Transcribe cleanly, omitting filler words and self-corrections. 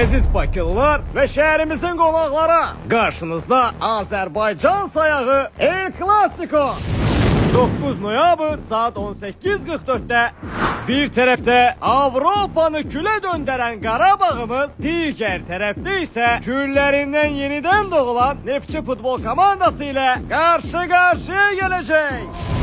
Əziz Bakılılar və şəhərimizin qonaqları, qarşınızda Azərbaycan sayağı El Clasico. 9 noyabr saat 18:44'də bir tərəfdə Avropanı külə döndərən Qarabağımız, digər tərəfdə isə küllərindən yenidən doğulan Neftçi futbol komandası ilə qarşı-qarşıya gələcək.